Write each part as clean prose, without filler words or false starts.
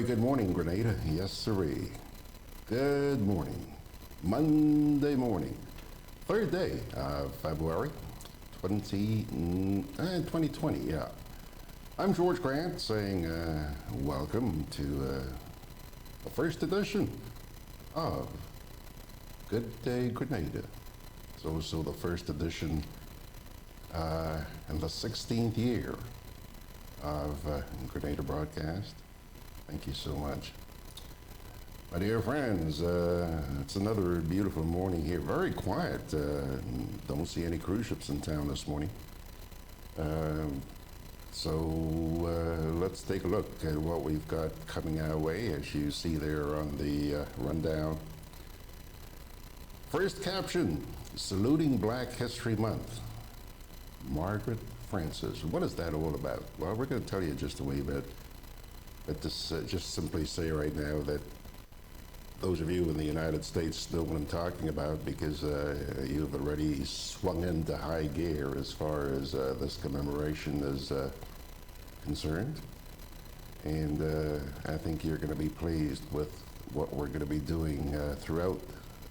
good morning, Grenada. Yes, sirree. Good morning. Monday morning. Third day of February 2020, yeah. I'm George Grant saying welcome to the first edition of Gudday Grenada. It's also the first edition in the 16th year of Grenada Broadcast. Thank you so much. My dear friends, it's another beautiful morning here. Very quiet. Don't see any cruise ships in town this morning. So let's take a look at what we've got coming our way, as you see there on the rundown. First caption, saluting Black History Month. Margaret Francis. What is that all about? Well, we're going to tell you just a wee bit. But just simply say right now that those of you in the United States know what I'm talking about, because you've already swung into high gear as far as this commemoration is concerned. And I think you're going to be pleased with what we're going to be doing throughout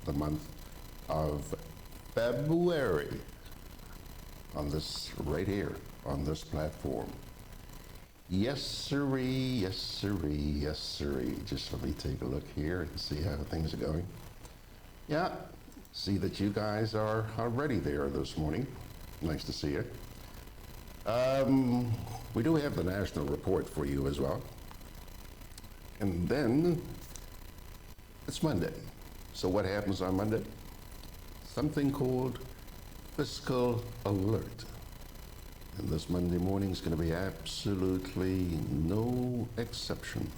the month of February on this right here, on this platform. Yes, sirree, yes, sirree, yes, sirree. Just let me take a look here and see how things are going. Yeah, see that you guys are already there this morning. Nice to see you. We do have the national report for you as well. And then it's Monday. So what happens on Monday? Something called Fiscal Alert. And this Monday morning is going to be absolutely no exception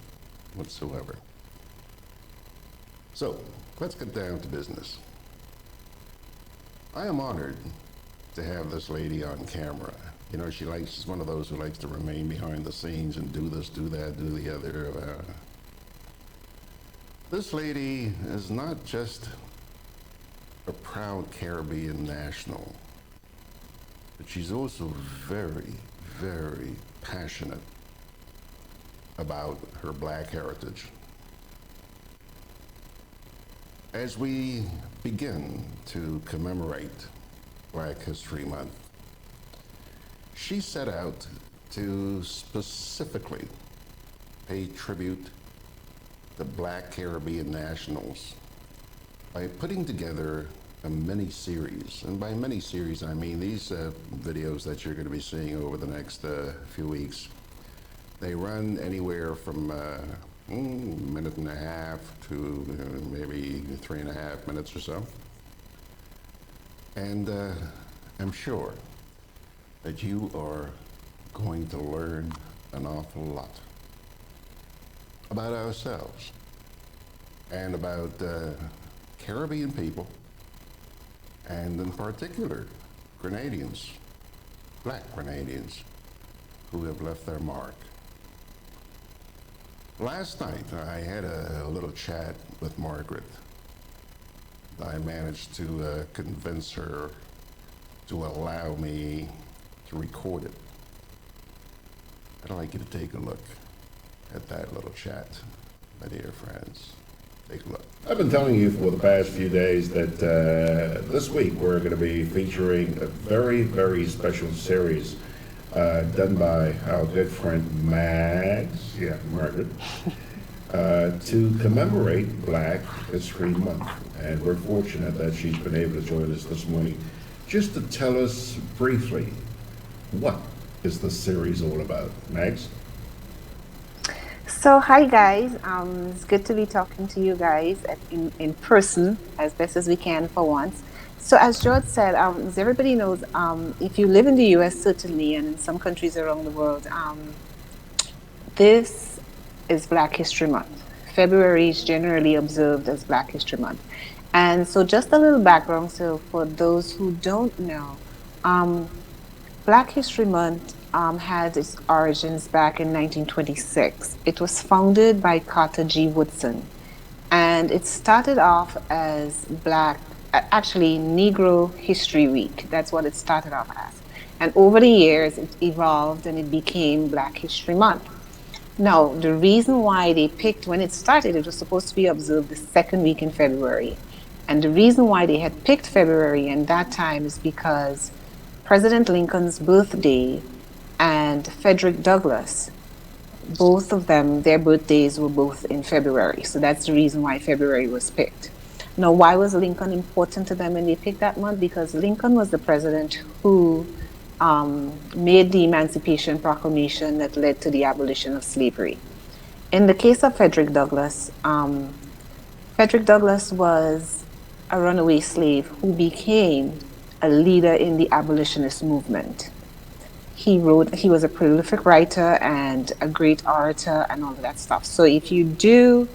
whatsoever. So let's get down to business. I am honored to have this lady on camera. You know, she's one of those who likes to remain behind the scenes and do this, do that, do the other. This lady is not just a proud Caribbean national, but she's also very, very passionate about her Black heritage. As we begin to commemorate Black History Month, she set out to specifically pay tribute to Black Caribbean nationals by putting together a mini-series. And by mini-series, I mean these videos that you're going to be seeing over the next few weeks. They run anywhere from a minute and a half to maybe 3.5 minutes or so. And I'm sure that you are going to learn an awful lot about ourselves and about Caribbean people, and in particular, Grenadians, Black Grenadians, who have left their mark. Last night, I had a little chat with Margaret. I managed to convince her to allow me to record it. I'd like you to take a look at that little chat, my dear friends. Take a look. I've been telling you for the past few days that this week we're going to be featuring a very, very special series done by our good friend Margaret, to commemorate Black History Month. And we're fortunate that she's been able to join us this morning just to tell us briefly what is the series all about. Mags? So hi guys, it's good to be talking to you guys in person as best as we can for once. So as George said, as everybody knows, if you live in the US certainly, and in some countries around the world, this is Black History Month. February is generally observed as Black History Month. And so just a little background, so for those who don't know, Black History Month had its origins back in 1926. It was founded by Carter G. Woodson, and it started off as Negro History Week. That's what it started off as. And over the years, it evolved and it became Black History Month. Now, the reason why they picked, when it started, it was supposed to be observed the second week in February. And the reason why they had picked February and that time is because President Lincoln's birthday and Frederick Douglass, both of them, their birthdays were both in February. So that's the reason why February was picked. Now, why was Lincoln important to them when they picked that month? Because Lincoln was the president who made the Emancipation Proclamation that led to the abolition of slavery. In the case of Frederick Douglass was a runaway slave who became a leader in the abolitionist movement. He was a prolific writer and a great orator and all of that stuff. So if you do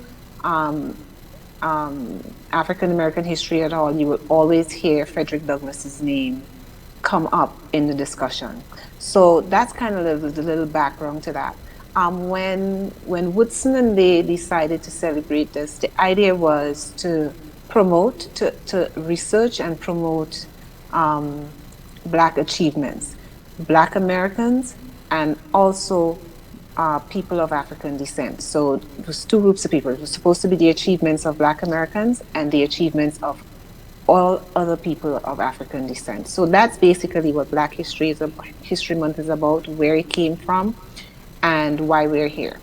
African American history at all, you will always hear Frederick Douglass's name come up in the discussion. So that's kind of the little background to that. When Woodson and they decided to celebrate this, the idea was to to research and promote Black achievements, Black Americans, and also people of African descent. So it was two groups of people. It was supposed to be the achievements of Black Americans and the achievements of all other people of African descent. So that's basically what Black History Month is about, where it came from, and why we're here.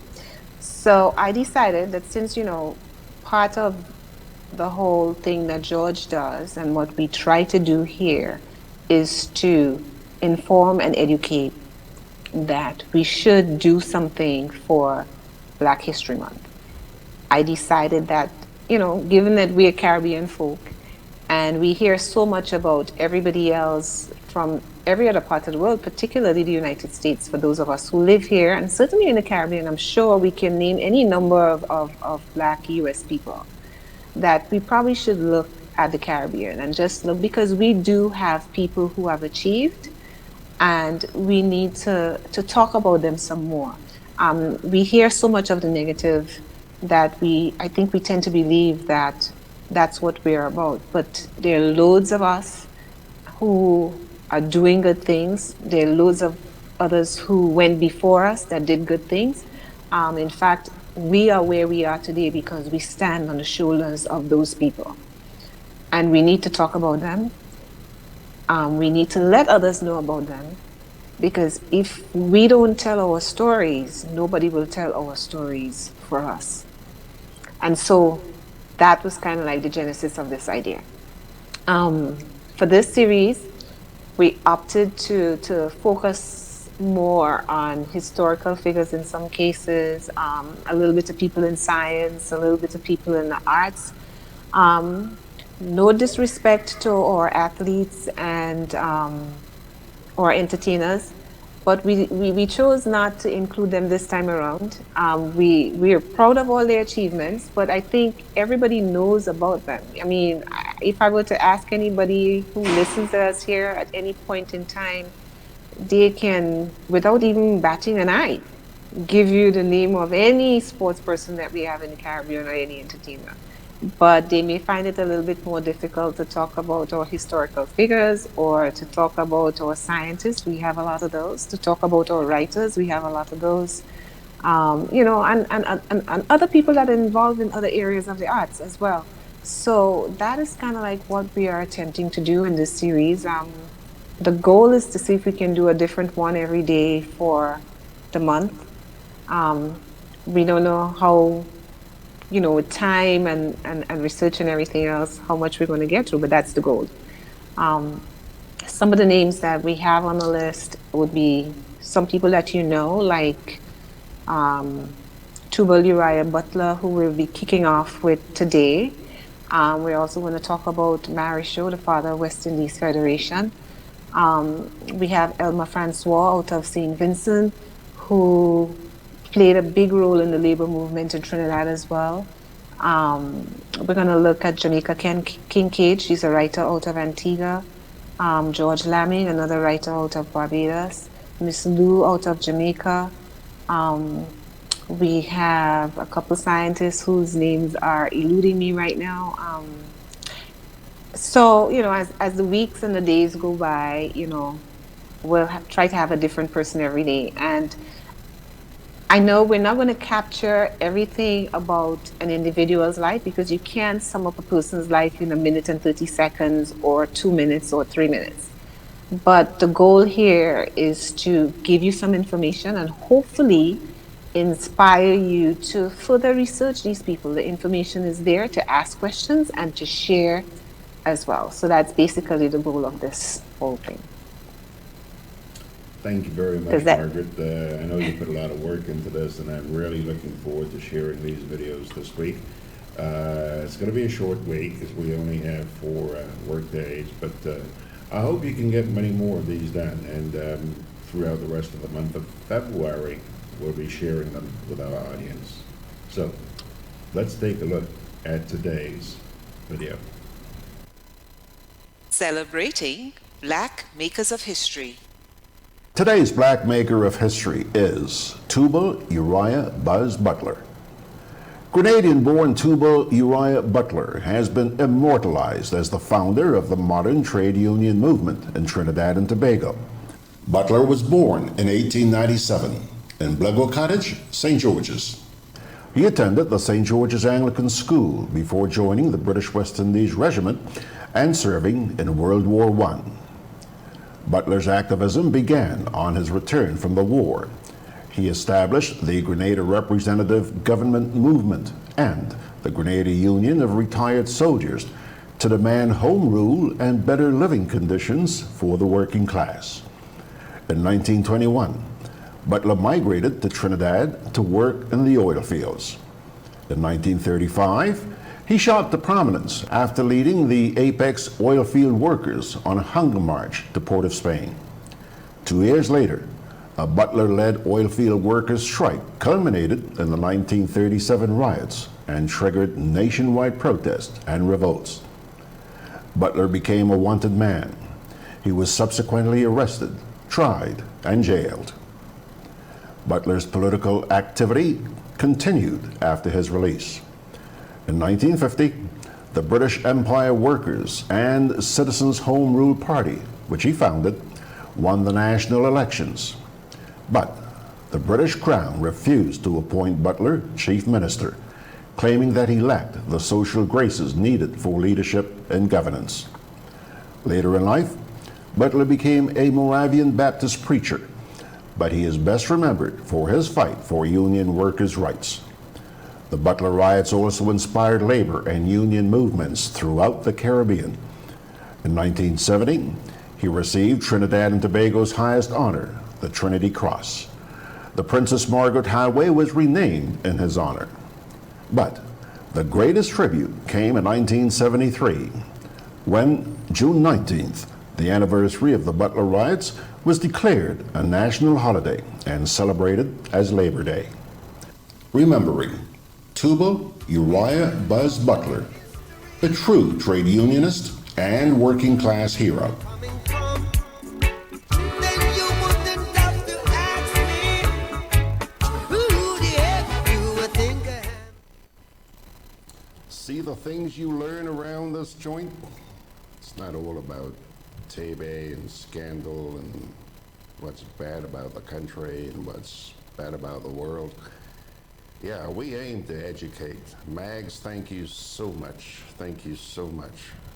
So I decided that since, part of the whole thing that George does and what we try to do here is to inform and educate, that we should do something for Black History Month. I decided that, given that we're Caribbean folk and we hear so much about everybody else from every other part of the world, particularly the United States, for those of us who live here, and certainly in the Caribbean, I'm sure we can name any number of Black US people, that we probably should look at the Caribbean and just look, because we do have people who have achieved and we need to talk about them some more. We hear so much of the negative that I think we tend to believe that that's what we're about. But there are loads of us who are doing good things. There are loads of others who went before us that did good things. In fact, we are where we are today because we stand on the shoulders of those people. And we need to talk about them. We need to let others know about them, because if we don't tell our stories, nobody will tell our stories for us. And so that was kind of like the genesis of this idea. For this series, we opted to focus more on historical figures in some cases, a little bit of people in science, a little bit of people in the arts. No disrespect to our athletes and our entertainers, but we chose not to include them this time around. We are proud of all their achievements, but I think everybody knows about them. I mean, if I were to ask anybody who listens to us here at any point in time, they can, without even batting an eye, give you the name of any sports person that we have in the Caribbean or any entertainer. But they may find it a little bit more difficult to talk about our historical figures or to talk about our scientists. We have a lot of those. To talk about our writers, we have a lot of those. And other people that are involved in other areas of the arts as well. So that is kind of like what we are attempting to do in this series. The goal is to see if we can do a different one every day for the month. We don't know how, with time and research and everything else, how much we're going to get through, but that's the goal. Some of the names that we have on the list would be some people that like Tubal Uriah Butler, who we'll be kicking off with today. We're also going to talk about Marisho, the father of West Indies Federation. We have Elma Francois out of St. Vincent, who played a big role in the labor movement in Trinidad as well. We're going to look at Jamaica Kincaid. She's a writer out of Antigua. George Lamming, another writer out of Barbados. Miss Lou out of Jamaica. We have a couple scientists whose names are eluding me right now. So, as the weeks and the days go by, we'll try to have a different person every day. And I know we're not going to capture everything about an individual's life because you can't sum up a person's life in a minute and 30 seconds or 2 minutes or 3 minutes. But the goal here is to give you some information and hopefully inspire you to further research these people. The information is there to ask questions and to share as well. So that's basically the goal of this whole thing. Thank you very Does much, that Margaret. I know you put a lot of work into this, and I'm really looking forward to sharing these videos this week. It's going to be a short week because we only have 4 work days, but I hope you can get many more of these done. And throughout the rest of the month of February, we'll be sharing them with our audience. So let's take a look at today's video. Celebrating Black Makers of History. Today's Black Maker of History is Tubal Uriah Buzz Butler. Grenadian-born Tubal Uriah Butler has been immortalized as the founder of the modern trade union movement in Trinidad and Tobago. Butler was born in 1897 in Blego Cottage, St. George's. He attended the St. George's Anglican School before joining the British West Indies Regiment and serving in World War I. Butler's activism began on his return from the war. He established the Grenada Representative Government Movement and the Grenada Union of Retired Soldiers to demand home rule and better living conditions for the working class. In 1921, Butler migrated to Trinidad to work in the oil fields. In 1935, he shot to prominence after leading the Apex oilfield workers on a hunger march to Port of Spain. 2 years later, a Butler-led oilfield workers' strike culminated in the 1937 riots and triggered nationwide protests and revolts. Butler became a wanted man. He was subsequently arrested, tried, and jailed. Butler's political activity continued after his release. In 1950, the British Empire Workers and Citizens Home Rule Party, which he founded, won the national elections. But the British Crown refused to appoint Butler chief minister, claiming that he lacked the social graces needed for leadership and governance. Later in life, Butler became a Moravian Baptist preacher, but he is best remembered for his fight for union workers' rights. The Butler riots also inspired labor and union movements throughout the Caribbean. In 1970, he received Trinidad and Tobago's highest honor, the Trinity Cross. The Princess Margaret Highway was renamed in his honor. But the greatest tribute came in 1973, when June 19th, the anniversary of the Butler riots, was declared a national holiday and celebrated as Labor Day. Remembering Tubal Uriah Buzz Butler, a true trade unionist and working class hero. See the things you learn around this joint? It's not all about Tebe and scandal and what's bad about the country and what's bad about the world. Yeah, we aim to educate. Mags, thank you so much. Thank you so much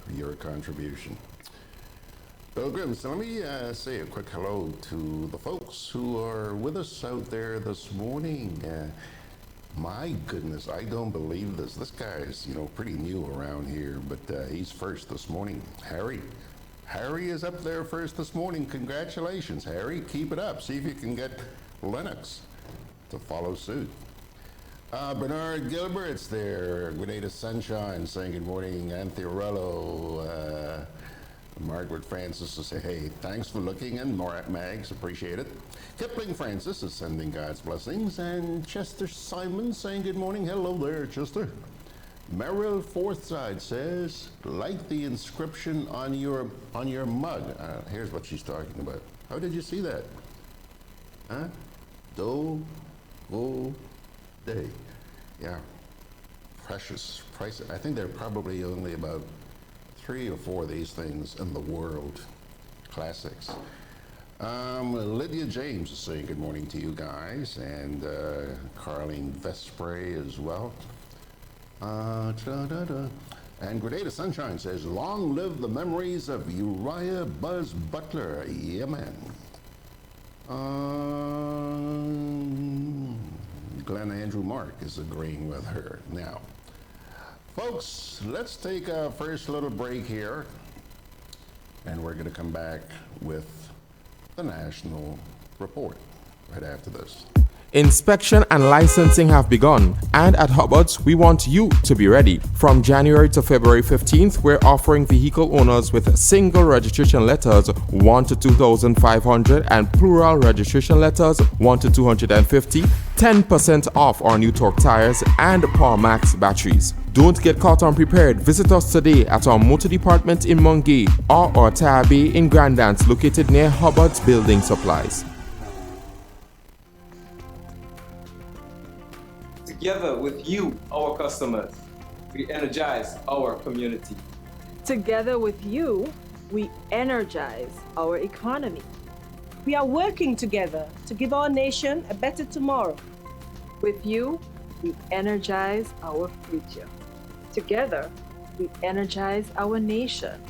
for your contribution. Pilgrims, let me say a quick hello to the folks who are with us out there this morning. My goodness, I don't believe this. This guy is, pretty new around here, but he's first this morning. Harry. Harry is up there first this morning. Congratulations, Harry. Keep it up. See if you can get Lennox to follow suit. Bernard Gilbert's there. Grenada Sunshine saying good morning. Anthorello. Margaret Francis will say, hey, thanks for looking, and Mags, appreciate it. Kipling Francis is sending God's blessings, and Chester Simon saying good morning. Hello there, Chester. Merrill Forthside says, like the inscription on your mug. Here's what she's talking about. How did you see that? Huh? Day. Yeah. Precious price. I think there are probably only about 3 or 4 of these things in the world. Classics. Lydia James is saying good morning to you guys, and Carlene Vespre as well. And Grenada Sunshine says, long live the memories of Uriah Buzz Butler. Yeah, man. Glenn Andrew Mark is agreeing with her. Now, folks, let's take a first little break here, and we're going to come back with the National Report right after this. Inspection and licensing have begun, and at Hubbard's, we want you to be ready. From January to February 15th, we're offering vehicle owners with single registration letters 1 to 2,500 and plural registration letters 1 to 250, 10% off our new torque tires and Power Max batteries. Don't get caught unprepared. Visit us today at our motor department in Mungay or our tire bay in Grandance, located near Hubbard's Building Supplies. Together with you, our customers, we energize our community. Together with you, we energize our economy. We are working together to give our nation a better tomorrow. With you, we energize our future. Together, we energize our nation.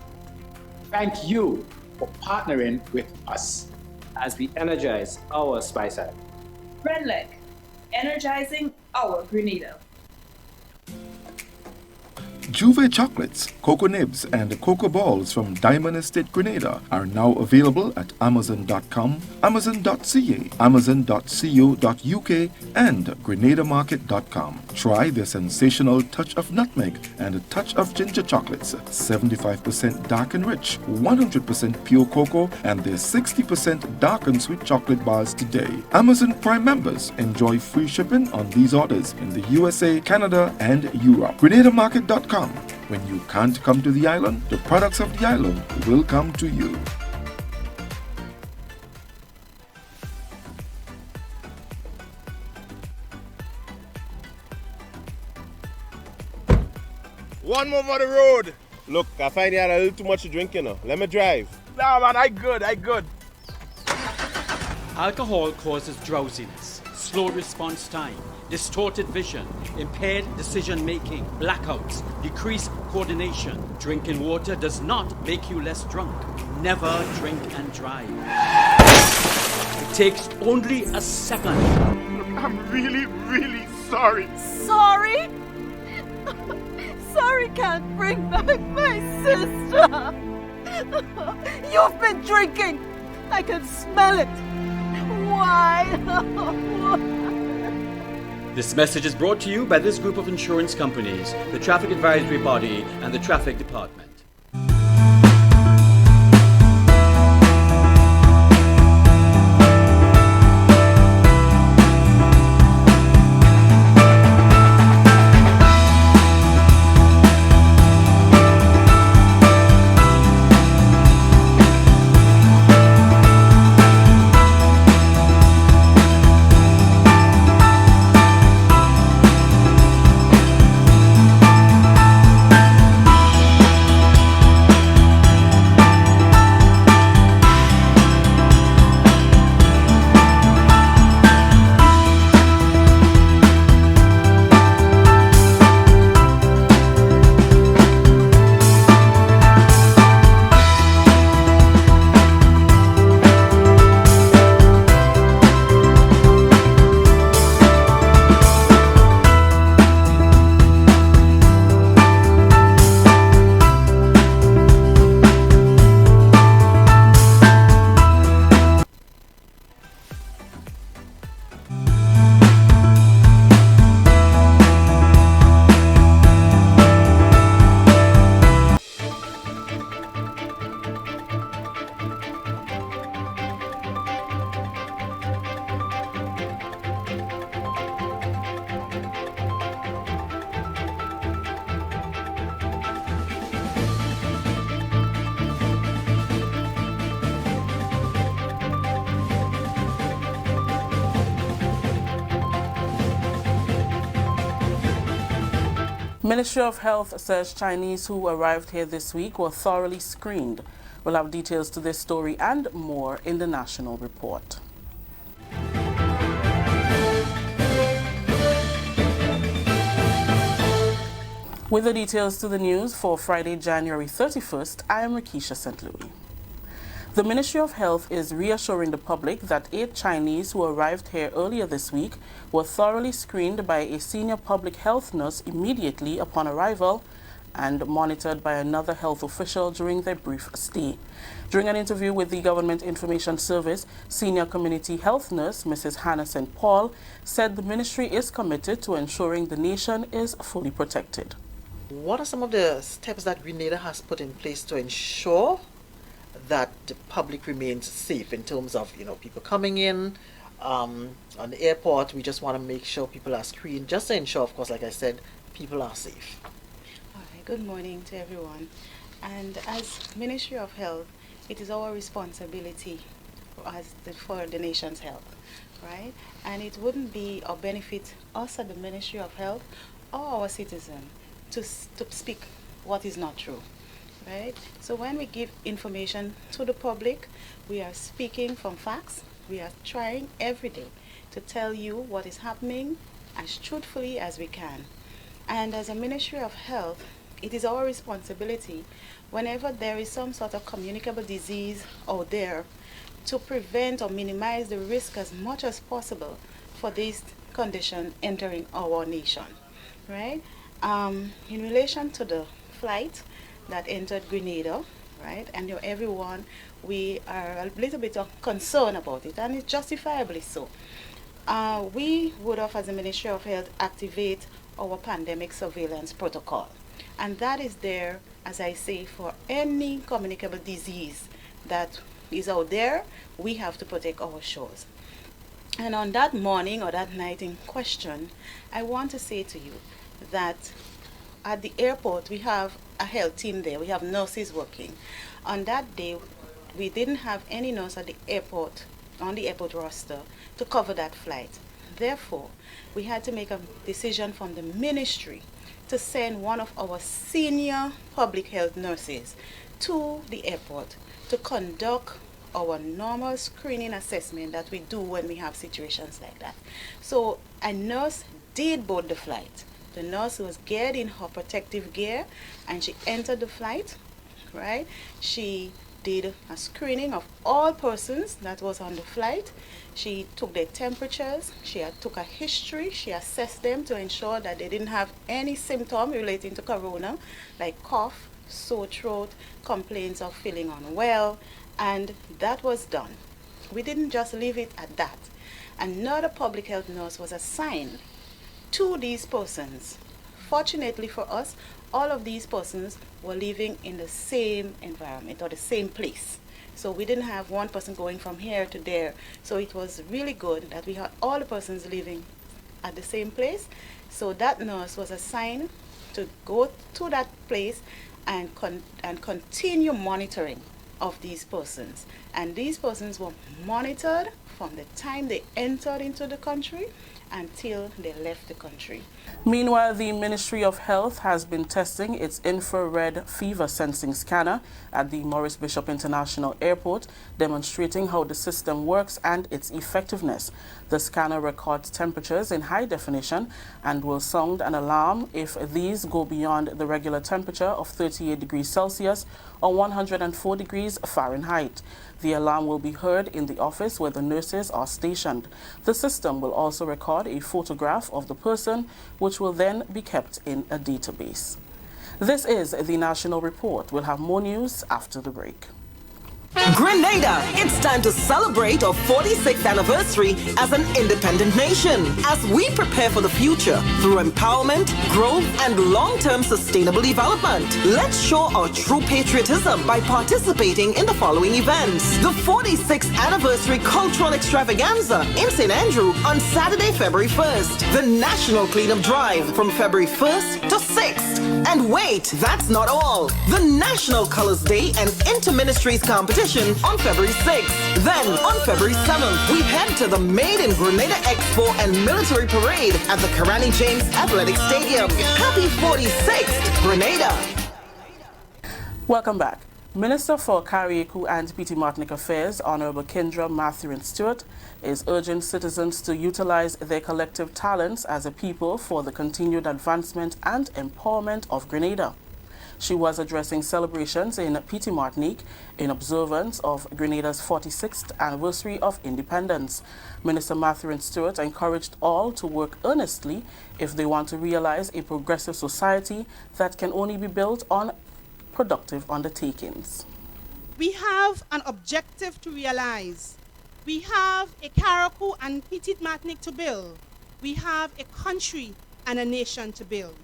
Thank you for partnering with us as we energize our Spice Island. Renlec, energizing our Grenada. Juve chocolates, cocoa nibs, and cocoa balls from Diamond Estate Grenada are now available at Amazon.com, Amazon.ca, Amazon.co.uk, and GrenadaMarket.com. Try their sensational touch of nutmeg and a touch of ginger chocolates, 75% dark and rich, 100% pure cocoa, and their 60% dark and sweet chocolate bars today. Amazon Prime members enjoy free shipping on these orders in the USA, Canada, and Europe. GrenadaMarket.com. When you can't come to the island, the products of the island will come to you. One more for the road. Look, I find you had a little too much to drink, you know. Let me drive. Nah, man, I good. Alcohol causes drowsiness, slow response time, distorted vision, impaired decision-making, blackouts, decreased coordination. Drinking water does not make you less drunk. Never drink and drive. It takes only a second. I'm really sorry. Sorry? Sorry can't bring back my sister. You've been drinking. I can smell it. Why? This message is brought to you by this group of insurance companies, the Traffic Advisory Body, and the Traffic Department. Ministry of Health says Chinese who arrived here this week were thoroughly screened. We'll have details to this story and more in the National Report. With the details to the news for Friday, January 31st, I am Rakisha St. Louis. The Ministry of Health is reassuring the public that 8 Chinese who arrived here earlier this week were thoroughly screened by a senior public health nurse immediately upon arrival and monitored by another health official during their brief stay. During an interview with the Government Information Service, Senior Community Health Nurse Mrs. Hannah St. Paul said the ministry is committed to ensuring the nation is fully protected. What are some of the steps that Grenada has put in place to ensure that the public remains safe in terms of, people coming in on the airport? We just want to make sure people are screened, just to ensure, of course, like I said, people are safe. All right, good morning to everyone. And as Ministry of Health, it is our responsibility for the nation's health, right? And it wouldn't be or benefit us at the Ministry of Health or our citizens to speak what is not true. Right? So when we give information to the public, we are speaking from facts. We are trying every day to tell you what is happening as truthfully as we can. And as a Ministry of Health, it is our responsibility whenever there is some sort of communicable disease out there to prevent or minimize the risk as much as possible for this condition entering our nation. Right? In relation to the flight that entered Grenada, right, and everyone, we are a little bit concerned about it, and it's justifiably so. We would have, as the Ministry of Health, activate our pandemic surveillance protocol, and that is there, as I say, for any communicable disease that is out there. We have to protect our shores. And on that morning or that night in question, I want to say to you that at the airport we have a health team there. We have nurses working. On that day, we didn't have any nurse at the airport, on the airport roster, to cover that flight. Therefore, we had to make a decision from the ministry to send one of our senior public health nurses to the airport to conduct our normal screening assessment that we do when we have situations like that. So a nurse did board the flight. The nurse was geared in her protective gear and she entered the flight, right? She did a screening of all persons that was on the flight. She took their temperatures, she took a history, she assessed them to ensure that they didn't have any symptom relating to corona, like cough, sore throat, complaints of feeling unwell, and that was done. We didn't just leave it at that. Another public health nurse was assigned to these persons. Fortunately for us, all of these persons were living in the same environment or the same place. So we didn't have one person going from here to there. So it was really good that we had all the persons living at the same place. So that nurse was assigned to go to that place and continue monitoring of these persons. And these persons were monitored from the time they entered into the country until they left the country. Meanwhile, the Ministry of Health has been testing its infrared fever sensing scanner at the Maurice Bishop International Airport, demonstrating how the system works and its effectiveness. The scanner records temperatures in high definition and will sound an alarm if these go beyond the regular temperature of 38 degrees Celsius or 104 degrees Fahrenheit. The alarm will be heard in the office where the nurses are stationed. The system will also record a photograph of the person, which will then be kept in a database. This is the National Report. We'll have more news after the break. Grenada, it's time to celebrate our 46th anniversary as an independent nation as we prepare for the future through empowerment, growth, and long-term sustainable development. Let's show our true patriotism by participating in the following events. The 46th Anniversary Cultural Extravaganza in St. Andrew on Saturday, February 1st. The National Cleanup Drive from February 1st to 6th. And wait, that's not all. The National Colors Day and Inter-Ministries Competition on February 6th. Then, on February 7th, we head to the Made in Grenada Expo and Military Parade at the Karani James Athletic Stadium. Happy 46th, Grenada! Welcome back. Minister for Carriacou and Petite Martinique Affairs, Honorable Kendra Mathurin Stewart, is urging citizens to utilize their collective talents as a people for the continued advancement and empowerment of Grenada. She was addressing celebrations in Petite Martinique in observance of Grenada's 46th anniversary of independence. Minister Mathurin Stewart encouraged all to work earnestly if they want to realize a progressive society that can only be built on productive undertakings. We have an objective to realize. We have a Carriacou and Petite Martinique to build. We have a country and a nation to build.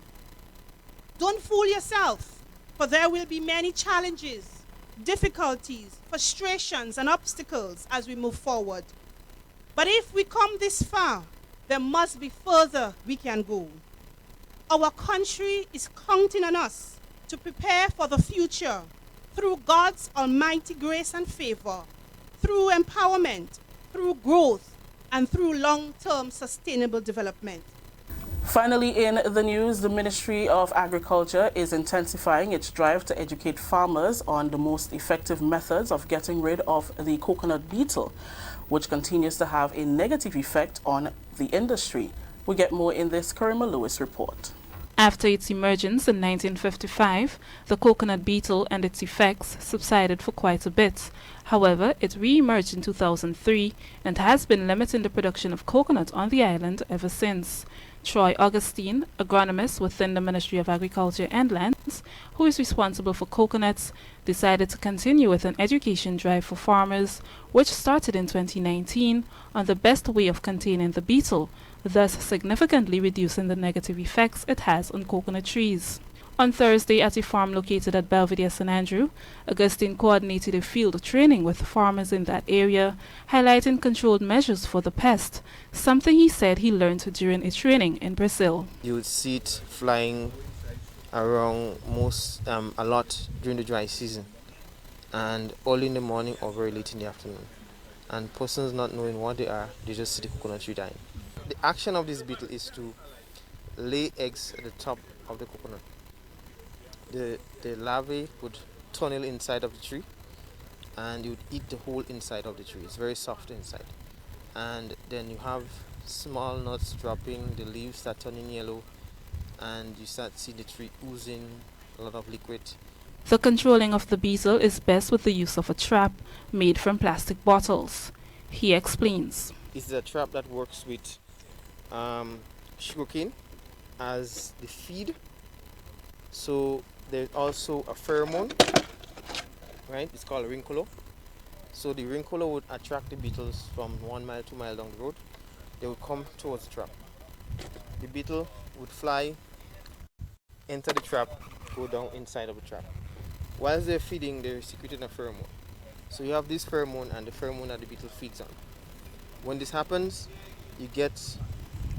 Don't fool yourself, for there will be many challenges, difficulties, frustrations, and obstacles as we move forward. But if we come this far, there must be further we can go. Our country is counting on us to prepare for the future through God's almighty grace and favor, through empowerment, through growth, and through long-term sustainable development. Finally, in the news, the Ministry of Agriculture is intensifying its drive to educate farmers on the most effective methods of getting rid of the coconut beetle, which continues to have a negative effect on the industry. We get more in this Karima Lewis report. After its emergence in 1955, the coconut beetle and its effects subsided for quite a bit. However, it re-emerged in 2003 and has been limiting the production of coconut on the island ever since. Troy Augustine, agronomist within the Ministry of Agriculture and Lands, who is responsible for coconuts, decided to continue with an education drive for farmers, which started in 2019, on the best way of containing the beetle, thus significantly reducing the negative effects it has on coconut trees. On Thursday, at a farm located at Belvedere, St. Andrew, Augustine coordinated a field training with farmers in that area, highlighting controlled measures for the pest, something he said he learned during a training in Brazil. You would see it flying around a lot during the dry season, and early in the morning or very late in the afternoon. And persons not knowing what they are, they just see the coconut tree dying. The action of this beetle is to lay eggs at the top of the coconut. The larvae would tunnel inside of the tree, and you would eat the whole inside of the tree. It's very soft inside. And then you have small nuts dropping, the leaves start turning yellow, and you start seeing the tree oozing a lot of liquid. The controlling of the beetle is best with the use of a trap made from plastic bottles. He explains. It's a trap that works with sugarcane as the feed. So there's also a pheromone, right? It's called a ring color. So the ring color would attract the beetles from 1 mile, 2 miles down the road. They would come towards the trap. The beetle would fly, enter the trap, go down inside of the trap. Whilst they're feeding, they're secreting a pheromone. So you have this pheromone and the pheromone that the beetle feeds on. When this happens, you get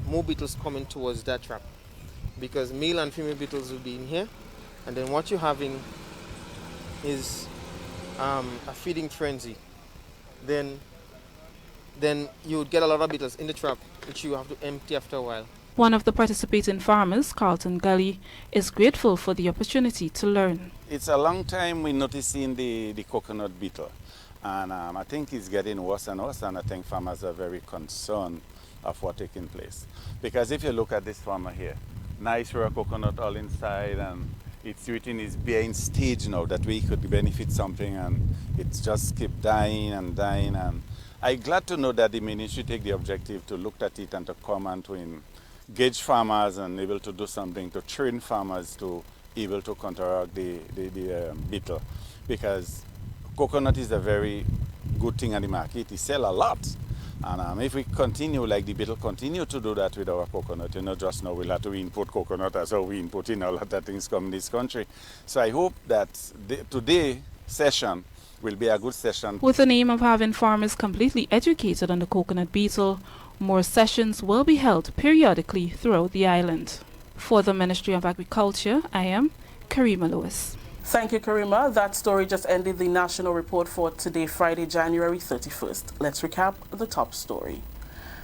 more beetles coming towards that trap, because male and female beetles will be in here, and then what you're having is a feeding frenzy. Then you would get a lot of beetles in the trap, which you have to empty after a while. One of the participating farmers, Carlton Gully, is grateful for the opportunity to learn. It's a long time we're noticing the coconut beetle, and I think it's getting worse and worse, and I think farmers are very concerned of what's taking place. Because if you look at this farmer here, nice raw coconut all inside, and it's written is behind stage now, that we could benefit something, and it's just keep dying and dying. And I'm glad to know that the ministry take the objective to look at it and to come and to engage farmers and able to do something to train farmers to able to counteract the beetle, because coconut is a very good thing in the market. It sells a lot. And if we continue, like the beetle continue to do that with our coconut, just now we'll have to import coconut as how we import in a lot of things come in this country. So I hope that today's session will be a good session. With the aim of having farmers completely educated on the coconut beetle, more sessions will be held periodically throughout the island. For the Ministry of Agriculture, I am Karima Lewis. Thank you, Karima. That story just ended the national report for today, Friday, January 31st. Let's recap the top story.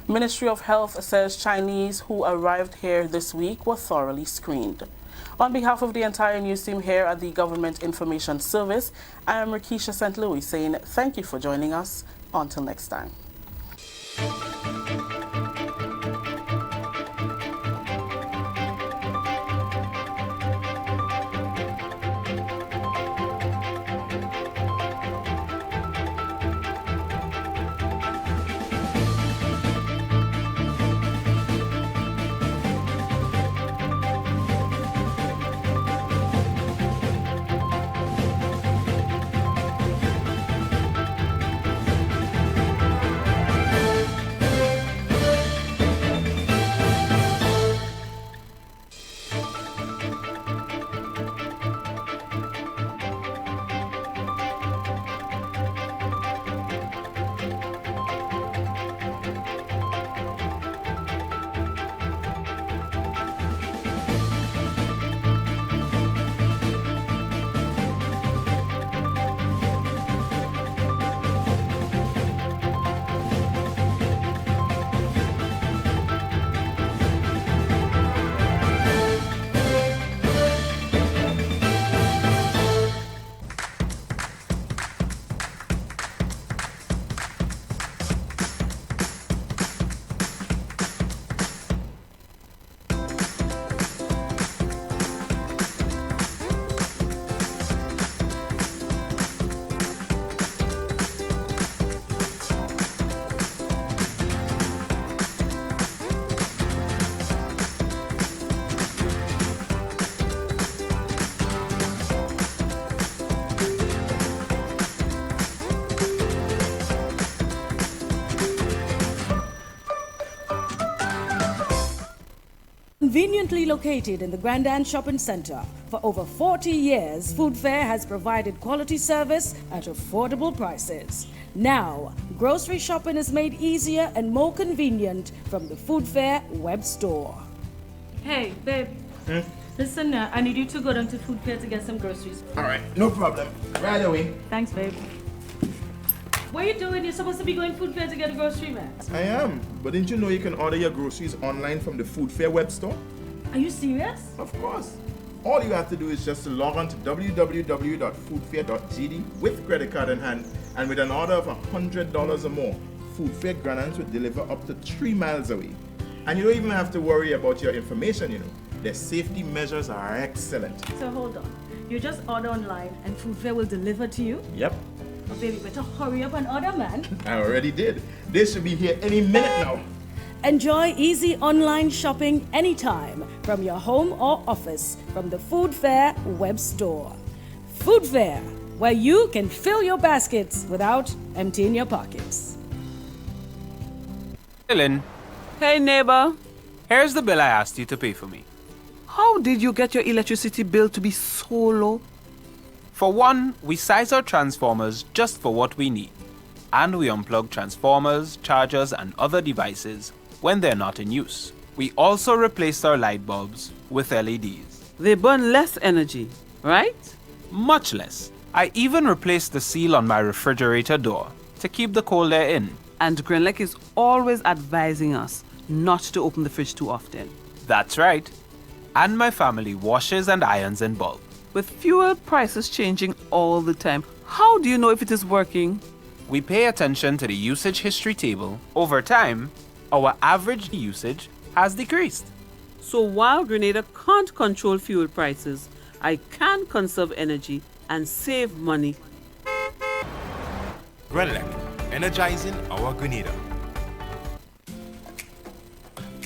Ministry of Health says Chinese who arrived here this week were thoroughly screened. On behalf of the entire news team here at the Government Information Service, I am Rakisha St. Louis saying thank you for joining us. Until next time. Conveniently located in the Grand Shopping Center, for over 40 years, Food Fair has provided quality service at affordable prices. Now, grocery shopping is made easier and more convenient from the Food Fair web store. Hey, babe. Listen, I need you to go down to Food Fair to get some groceries. All right, no problem. Right away. Thanks, babe. What are you doing? You're supposed to be going Food Fair to get a grocery, man. I am, but didn't you know you can order your groceries online from the Food Fair web store? Are you serious? Of course. All you have to do is just to log on to www.foodfair.gd with credit card in hand, and with an order of $100 or more, Food Fair Grenadans will deliver up to 3 miles away. And you don't even have to worry about your information, you know. Their safety measures are excellent. So hold on. You just order online and Food Fair will deliver to you? Yep. Oh, baby, better hurry up and order, man. I already did. They should be here any minute now. Enjoy easy online shopping anytime from your home or office from the Food Fair web store. Food Fair, where you can fill your baskets without emptying your pockets. Ellen. Hey, neighbor. Here's the bill I asked you to pay for me. How did you get your electricity bill to be so low? For one, we size our transformers just for what we need. And we unplug transformers, chargers, and other devices when they're not in use. We also replaced our light bulbs with LEDs. They burn less energy, right? Much less. I even replaced the seal on my refrigerator door to keep the cold air in. And Grenlec is always advising us not to open the fridge too often. That's right. And my family washes and irons in bulk. With fuel prices changing all the time, how do you know if it is working? We pay attention to the usage history table. Over time, our average usage has decreased. So while Grenada can't control fuel prices, I can conserve energy and save money. Grenlec, energizing our Grenada.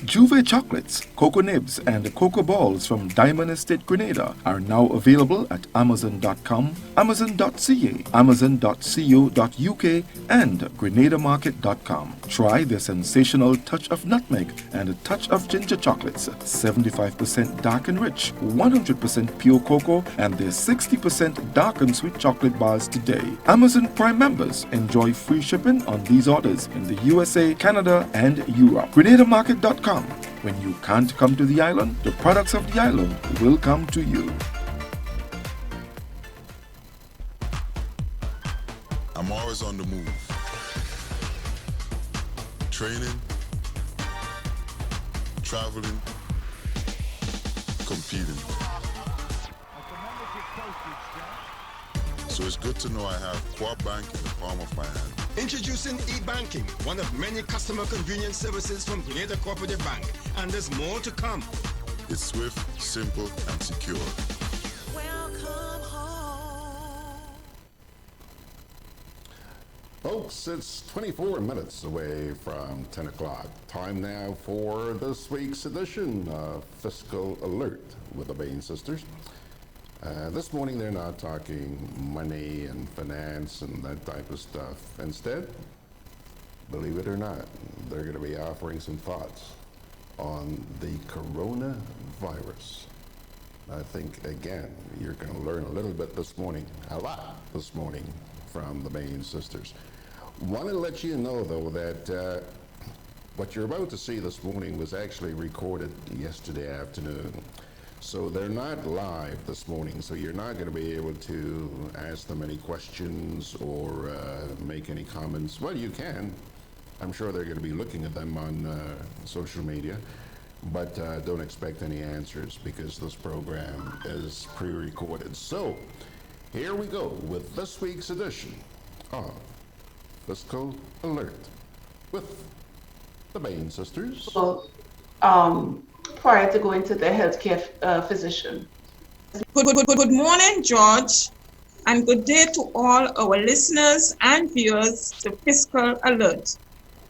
Juve chocolates, cocoa nibs, and cocoa balls from Diamond Estate Grenada are now available at Amazon.com, Amazon.ca, Amazon.co.uk, and GrenadaMarket.com. Try their sensational touch of nutmeg and a touch of ginger chocolates, 75% dark and rich, 100% pure cocoa, and their 60% dark and sweet chocolate bars today. Amazon Prime members enjoy free shipping on these orders in the USA, Canada, and Europe. GrenadaMarket.com. When you can't come to the island, the products of the island will come to you. I'm always on the move. Training, traveling, competing. So it's good to know I have Co-op Bank in the palm of my hand. Introducing e-banking, one of many customer convenience services from Grenada Cooperative Bank, and there's more to come. It's swift, simple, and secure. Folks, it's 24 minutes away from 10 o'clock. Time now for this week's edition of Fiscal Alert with the Bain sisters. This morning they're not talking money and finance and that type of stuff. Instead, believe it or not, they're going to be offering some thoughts on the coronavirus. I think, again, you're going to learn a little bit this morning, a lot this morning, from the Bain sisters. Want to let you know, though, that what you're about to see this morning was actually recorded yesterday afternoon. So they're not live this morning, so you're not going to be able to ask them any questions or make any comments. Well, you can. I'm sure they're going to be looking at them on social media, but don't expect any answers because this program is pre-recorded. So here we go with this week's edition of Fiscal Alert with the Bain sisters. Prior to going to the healthcare physician. Good morning, George, and good day to all our listeners and viewers to Fiscal Alert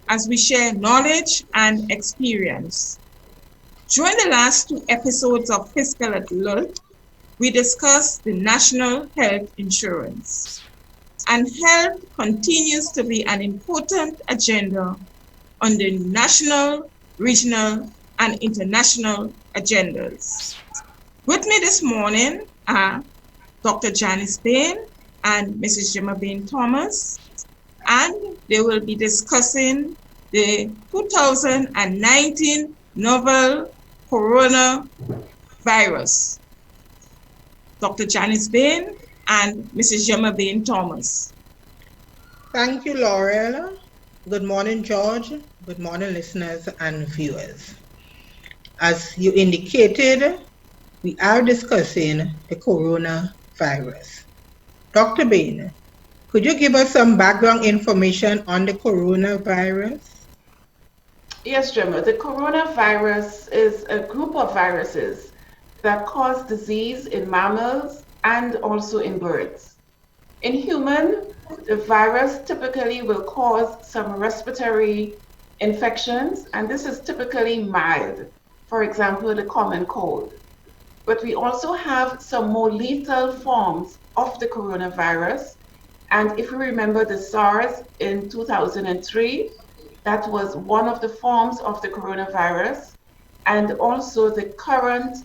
as we share knowledge and experience. During the last 2 episodes of Fiscal Alert, we discussed the National Health Insurance. And health continues to be an important agenda on the national, regional, and international agendas. With me this morning are Dr. Janice Bain and Mrs. Gemma Bain Thomas, and they will be discussing the 2019 novel coronavirus. Dr. Janice Bain and Mrs. Gemma Bain Thomas. Thank you, Laurel. Good morning, George. Good morning, listeners and viewers. As you indicated, we are discussing the coronavirus. Dr. Bain, could you give us some background information on the coronavirus? Yes, Gemma. The coronavirus is a group of viruses that cause disease in mammals and also in birds. In human, the virus typically will cause some respiratory infections, and this is typically mild. For example, the common cold. But we also have some more lethal forms of the coronavirus. And if we remember the SARS in 2003, that was one of the forms of the coronavirus. And also the current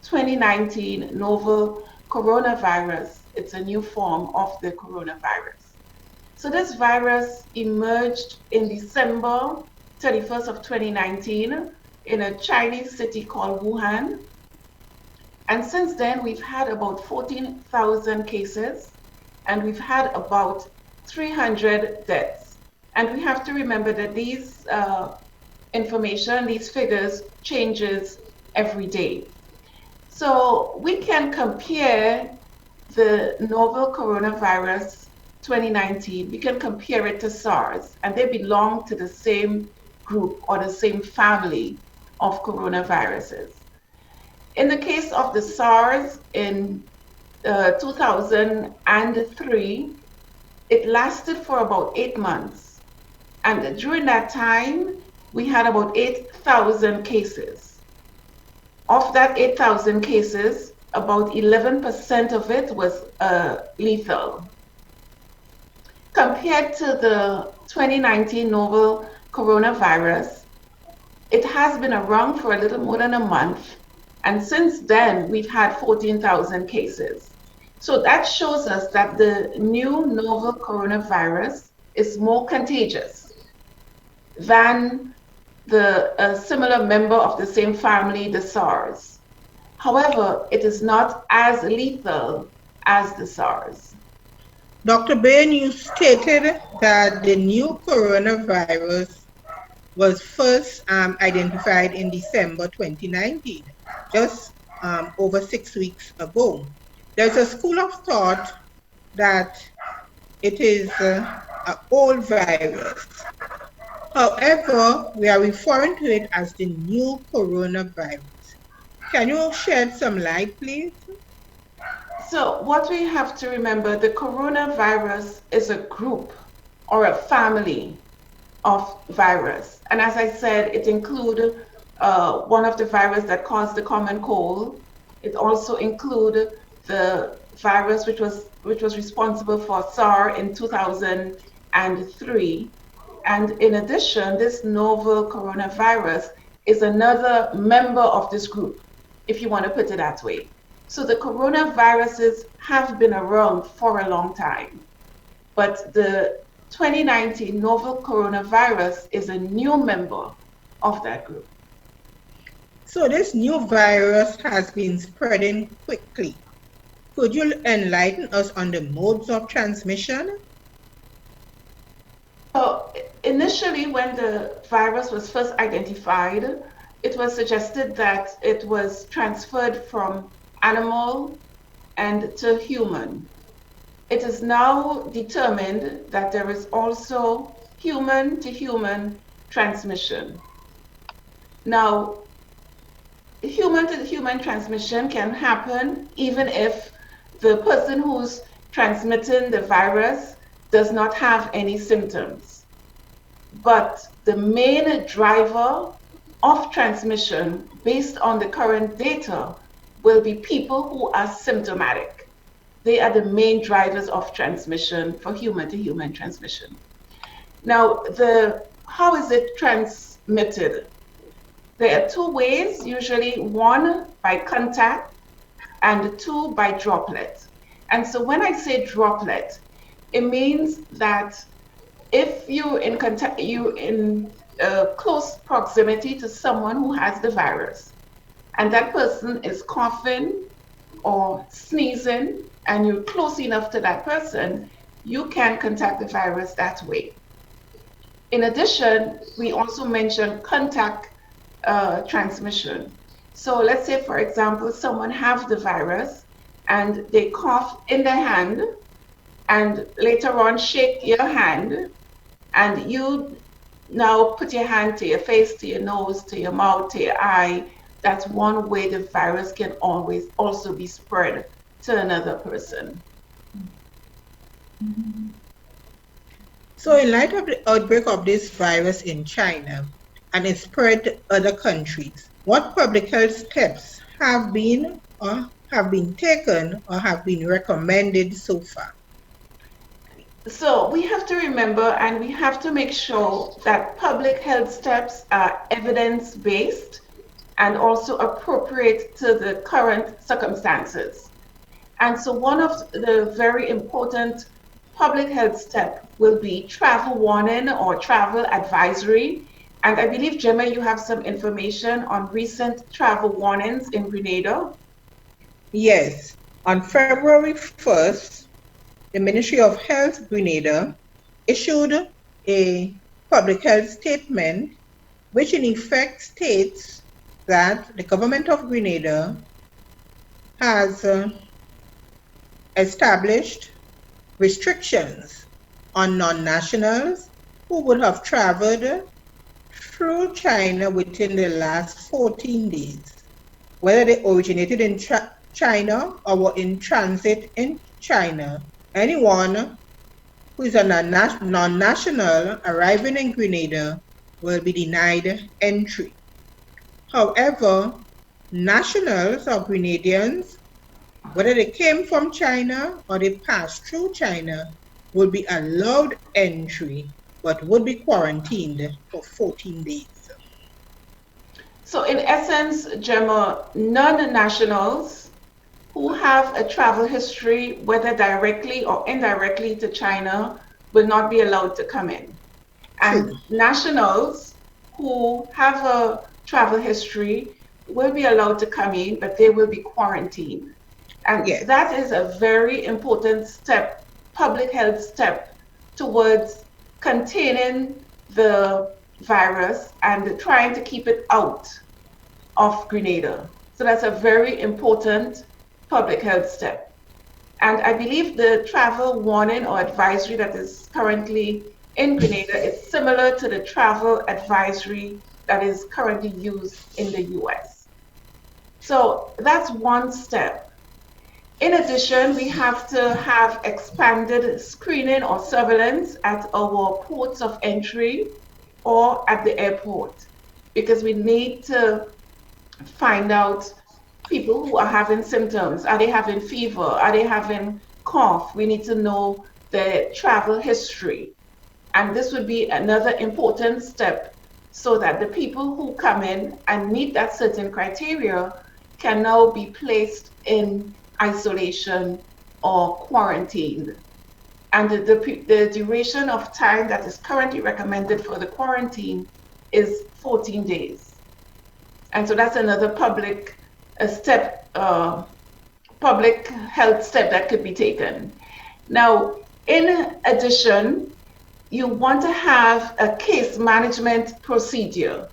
2019 novel coronavirus. It's a new form of the coronavirus. So this virus emerged in December 31st of 2019 in a Chinese city called Wuhan. And since then, we've had about 14,000 cases, and we've had about 300 deaths. And we have to remember that these information, these figures changes every day. So we can compare the novel coronavirus 2019, we can compare it to SARS, and they belong to the same group or the same family of coronaviruses. In the case of the SARS in 2003, it lasted for about 8 months. And during that time, we had about 8,000 cases. Of that 8,000 cases, about 11% of it was lethal. Compared to the 2019 novel coronavirus, it has been around for a little more than a month. And since then, we've had 14,000 cases. So that shows us that the new novel coronavirus is more contagious than the similar member of the same family, the SARS. However, it is not as lethal as the SARS. Dr. Bain, you stated that the new coronavirus was first identified in December 2019, just over 6 weeks ago. There's a school of thought that it is an old virus. However, we are referring to it as the new coronavirus. Can you shed some light, please? So what we have to remember, the coronavirus is a group or a family of virus. And as I said, it includes one of the viruses that caused the common cold. It also includes the virus which was responsible for SARS in 2003. And in addition, this novel coronavirus is another member of this group, if you want to put it that way. So the coronaviruses have been around for a long time, but the 2019 novel coronavirus is a new member of that group. So this new virus has been spreading quickly. Could you enlighten us on the modes of transmission? So initially, when the virus was first identified, it was suggested that it was transferred from animal and to human. It is now determined that there is also human to human transmission. Now, human to human transmission can happen even if the person who's transmitting the virus does not have any symptoms. But the main driver of transmission, based on the current data, will be people who are symptomatic. They are the main drivers of transmission for human to human transmission. Now, how is it transmitted? There are two ways, usually one by contact and two by droplet. And so when I say droplet, it means that if you're in contact, you're in close proximity to someone who has the virus, and that person is coughing or sneezing, and you're close enough to that person, you can contact the virus that way. In addition, we also mentioned contact transmission. So let's say, for example, someone has the virus and they cough in their hand, and later on shake your hand, and you now put your hand to your face, to your nose, to your mouth, to your eye. That's one way the virus can always also be spread to another person. So in light of the outbreak of this virus in China and its spread to other countries, what public health steps have been taken or have been recommended so far? So we have to remember, and we have to make sure that public health steps are evidence-based and also appropriate to the current circumstances. And so one of the very important public health steps will be travel warning or travel advisory. And I believe, Gemma, you have some information on recent travel warnings in Grenada. Yes, on February 1st, the Ministry of Health Grenada issued a public health statement which in effect states that the government of Grenada has established restrictions on non-nationals who would have traveled through China within the last 14 days, whether they originated in China or were in transit in China. Anyone who is a non-national arriving in Grenada will be denied entry. However, nationals or Grenadians, whether they came from China or they passed through China, will be allowed entry but would be quarantined for 14 days. So in essence, Gemma, non-nationals who have a travel history, whether directly or indirectly to China, will not be allowed to come in. And nationals who have a travel history will be allowed to come in, but they will be quarantined. And that is a very important step, public health step, towards containing the virus and trying to keep it out of Grenada. So that's a very important public health step. And I believe the travel warning or advisory that is currently in Grenada is similar to the travel advisory that is currently used in the US. So that's one step. In addition, we have to have expanded screening or surveillance at our ports of entry or at the airport, because we need to find out people who are having symptoms. Are they having fever? Are they having cough? We need to know their travel history. And this would be another important step so that the people who come in and meet that certain criteria can now be placed in isolation or quarantined. And the duration of time that is currently recommended for the quarantine is 14 days. And so that's another public public health step that could be taken. Now, in addition, you want to have a case management procedure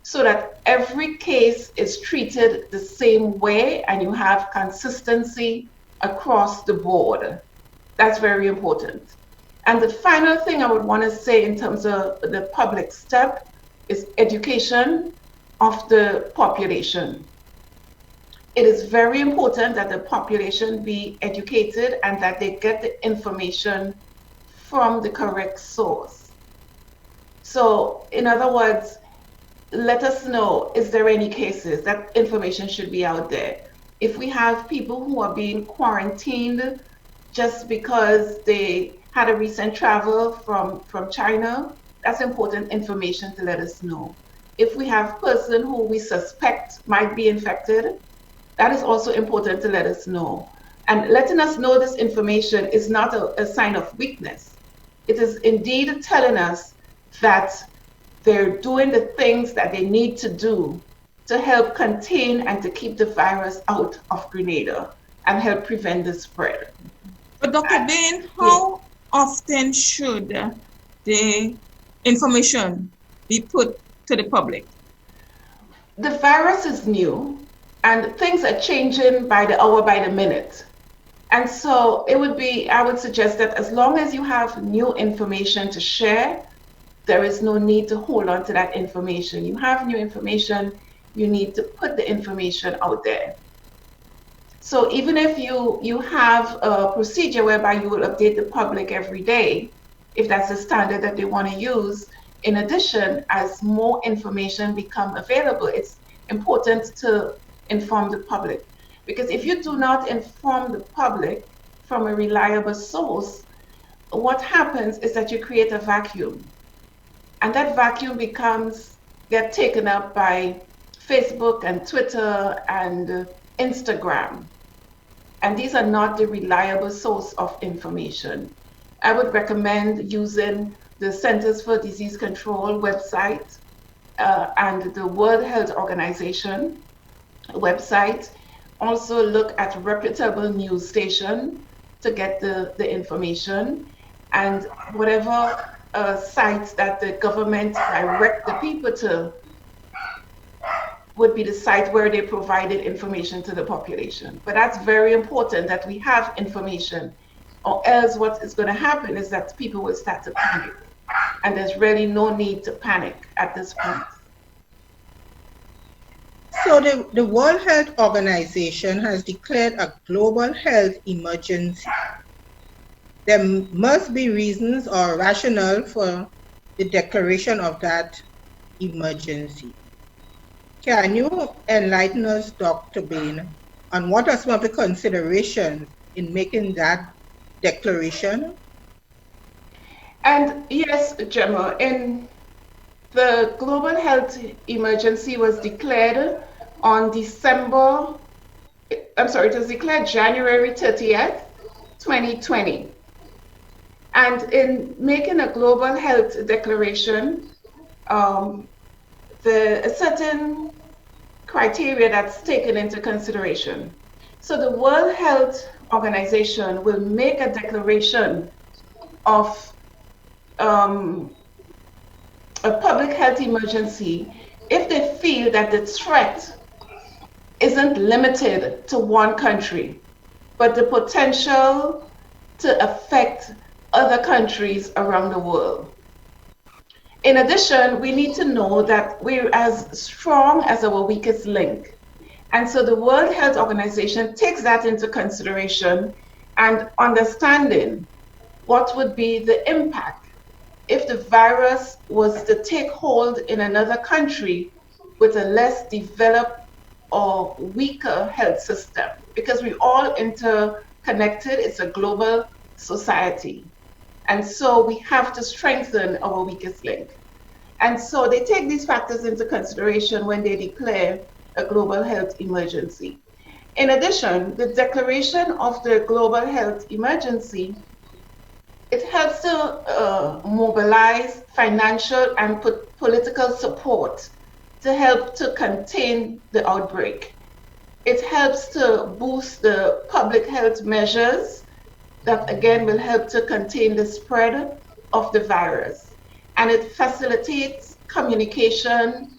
so that every case is treated the same way and you have consistency across the board. That's very important. And the final thing I would want to say in terms of the public step is education of the population. It is very important that the population be educated and that they get the information from the correct source. So, in other words, let us know, is there any cases? That information should be out there. If we have people who are being quarantined just because they had a recent travel from China, that's important information to let us know. If we have person who we suspect might be infected, that is also important to let us know. And letting us know this information is not a sign of weakness. It is indeed telling us that they're doing the things that they need to do to help contain and to keep the virus out of Grenada and help prevent the spread. But Dr. Bain, how often should the information be put to the public? The virus is new and things are changing by the hour, by the minute. And so it would be, I would suggest that as long as you have new information to share, there is no need to hold on to that information. You have new information, you need to put the information out there. So even if you have a procedure whereby you will update the public every day, if that's the standard that they want to use, in addition, as more information become available, it's important to inform the public. Because if you do not inform the public from a reliable source, what happens is that you create a vacuum. And that vacuum gets taken up by Facebook and Twitter and Instagram. And these are not the reliable source of information. I would recommend using the Centers for Disease Control website and the World Health Organization website. Also look at reputable news station to get the information, and whatever sites that the government direct the people to would be the site where they provided information to the population. But that's very important that we have information, or else what is going to happen is that people will start to panic, and there's really no need to panic at this point. So the World Health Organization has declared a global health emergency. There must be reasons or rationale for the declaration of that emergency. Can you enlighten us, Dr. Bain, on what are some of the considerations in making that declaration? And yes, Gemma, the global health emergency was declared on it was declared January 30th, 2020. And in making a global health declaration, a certain criteria that's taken into consideration. So the World Health Organization will make a declaration of a public health emergency if they feel that the threat isn't limited to one country. but the potential to affect other countries around the world. In addition, we need to know that we're as strong as our weakest link. And so the World Health Organization takes that into consideration and understanding what would be the impact if the virus was to take hold in another country with a less developed or weaker health system, because we're all interconnected. It's a global society. And so we have to strengthen our weakest link. And so they take these factors into consideration when they declare a global health emergency. In addition, the declaration of the global health emergency, it helps to mobilize financial and political support to help to contain the outbreak. It helps to boost the public health measures that again will help to contain the spread of the virus. And it facilitates communication,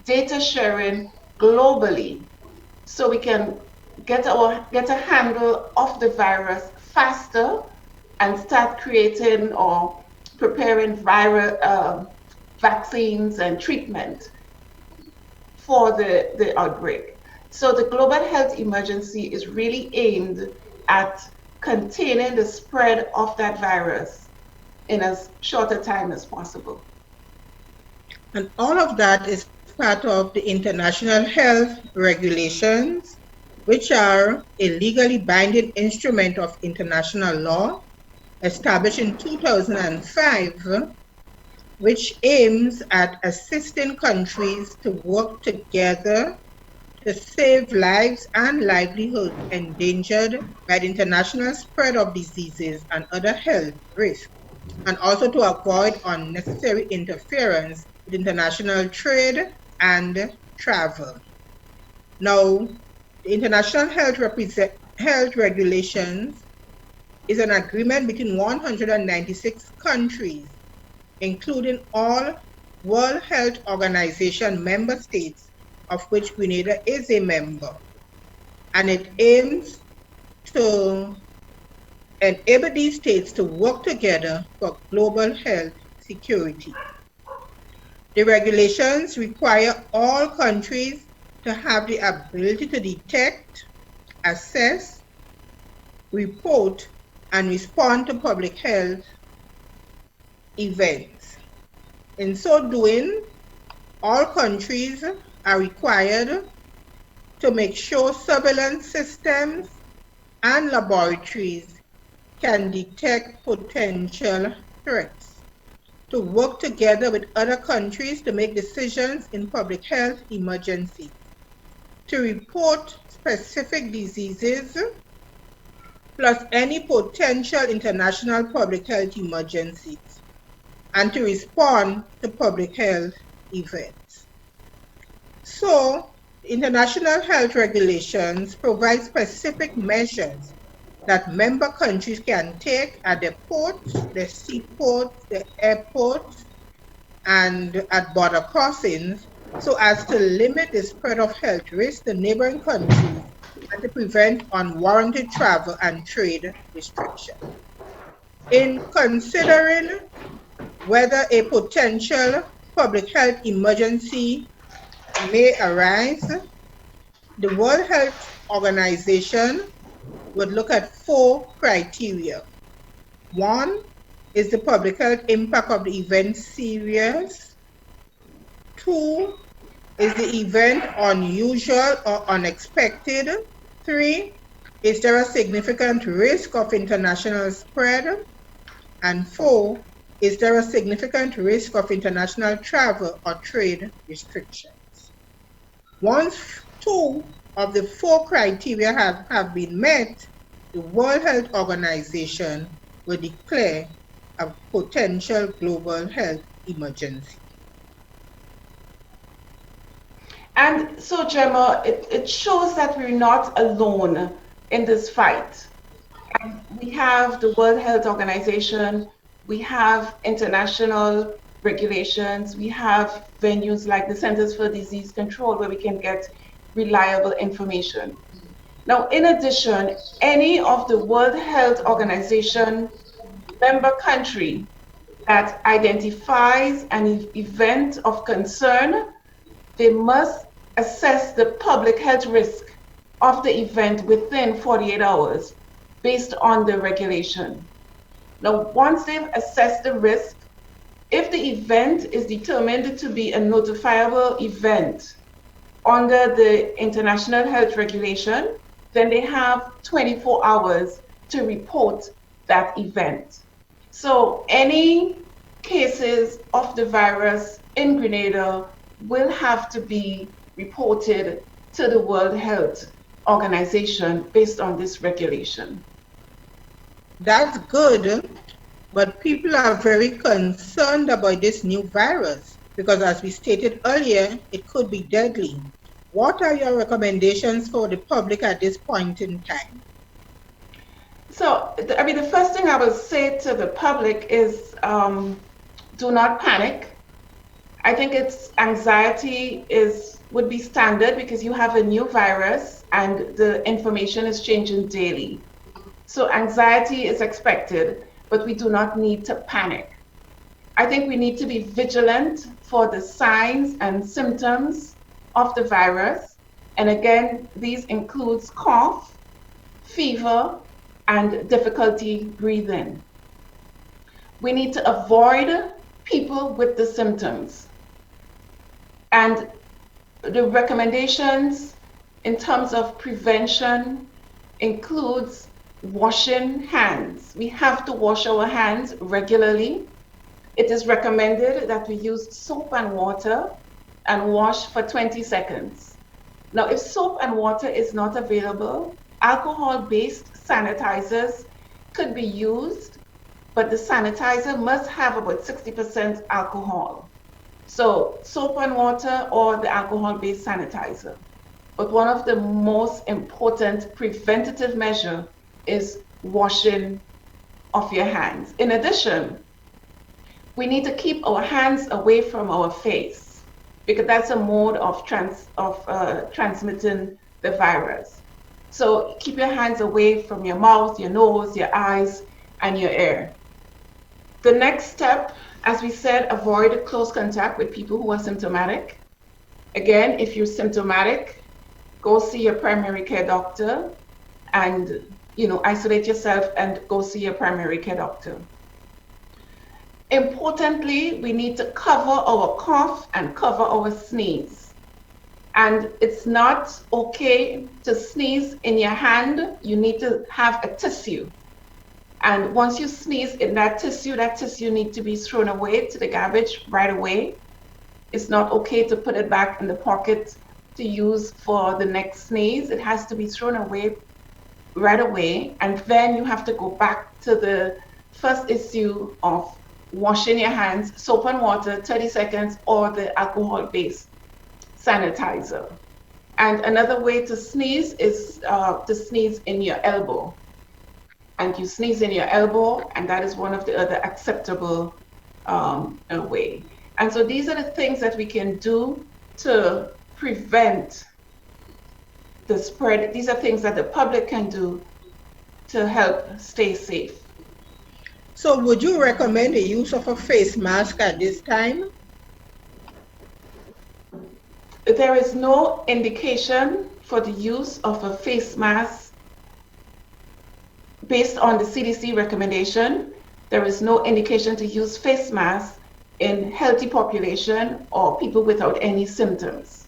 data sharing globally, so we can get a handle of the virus faster and start creating or preparing vaccines and treatment for the outbreak. So the global health emergency is really aimed at containing the spread of that virus in as short a time as possible. And all of that is part of the international health regulations, which are a legally binding instrument of international law established in 2005, which aims at assisting countries to work together to save lives and livelihoods endangered by the international spread of diseases and other health risks, and also to avoid unnecessary interference with international trade and travel. Now, the International Health Regulations is an agreement between 196 countries, including all World Health Organization member states, of which Grenada is a member, and it aims to enable these states to work together for global health security. The regulations require all countries to have the ability to detect, assess, report, and respond to public health events. In so doing, all countries are required to make sure surveillance systems and laboratories can detect potential threats, to work together with other countries to make decisions in public health emergencies, to report specific diseases, plus any potential international public health emergencies, and to respond to public health events. So, international health regulations provide specific measures that member countries can take at their ports, their seaports, their airports, and at border crossings, so as to limit the spread of health risks to neighboring countries and to prevent unwarranted travel and trade restrictions. In considering whether a potential public health emergency may arise, the World Health Organization would look at 4 criteria. 1, is the public health impact of the event serious? 2, is the event unusual or unexpected? 3, is there a significant risk of international spread? And 4, is there a significant risk of international travel or trade restrictions? Once 2 of the 4 criteria have been met, the World Health Organization will declare a potential global health emergency. And so, Gemma, it shows that we're not alone in this fight. And we have the World Health Organization, we have international regulations, we have venues like the Centers for Disease Control where we can get reliable information. Now, in addition, any of the World Health Organization member country that identifies an event of concern, they must assess the public health risk of the event within 48 hours based on the regulation. Now, once they've assessed the risk, if the event is determined to be a notifiable event under the International Health Regulation, then they have 24 hours to report that event. So any cases of the virus in Grenada will have to be reported to the World Health Organization based on this regulation. That's good, but people are very concerned about this new virus because, as we stated earlier, it could be deadly. What are your recommendations for the public at this point in time? So, the first thing I would say to the public is do not panic. I think anxiety would be standard because you have a new virus and the information is changing daily. So anxiety is expected, but we do not need to panic. I think we need to be vigilant for the signs and symptoms of the virus. And again, these includes cough, fever, and difficulty breathing. We need to avoid people with the symptoms. And the recommendations in terms of prevention includes washing hands. We have to wash our hands regularly. It is recommended that we use soap and water and wash for 20 seconds. Now, if soap and water is not available, alcohol-based sanitizers could be used, but the sanitizer must have about 60% alcohol. So soap and water or the alcohol-based sanitizer. But one of the most important preventative measures is washing of your hands. In addition, we need to keep our hands away from our face because that's a mode of transmitting the virus. So keep your hands away from your mouth, your nose, your eyes, and your ear. The next step, as we said, avoid close contact with people who are symptomatic. Again, if you're symptomatic, go see your primary care doctor and isolate yourself and go see your primary care doctor. Importantly, we need to cover our cough and cover our sneeze. And it's not okay to sneeze in your hand. You need to have a tissue. And once you sneeze in that tissue needs to be thrown away to the garbage right away. It's not okay to put it back in the pocket to use for the next sneeze. It has to be thrown away right away. And then you have to go back to the first issue of washing your hands, soap and water, 30 seconds, or the alcohol-based sanitizer. And another way to sneeze is to sneeze in your elbow. And you sneeze in your elbow, and that is one of the other acceptable way. And so these are the things that we can do to prevent the spread. These are things that the public can do to help stay safe. So would you recommend the use of a face mask at this time? There is no indication for the use of a face mask based on the CDC recommendation. There is no indication to use face masks in healthy population or people without any symptoms.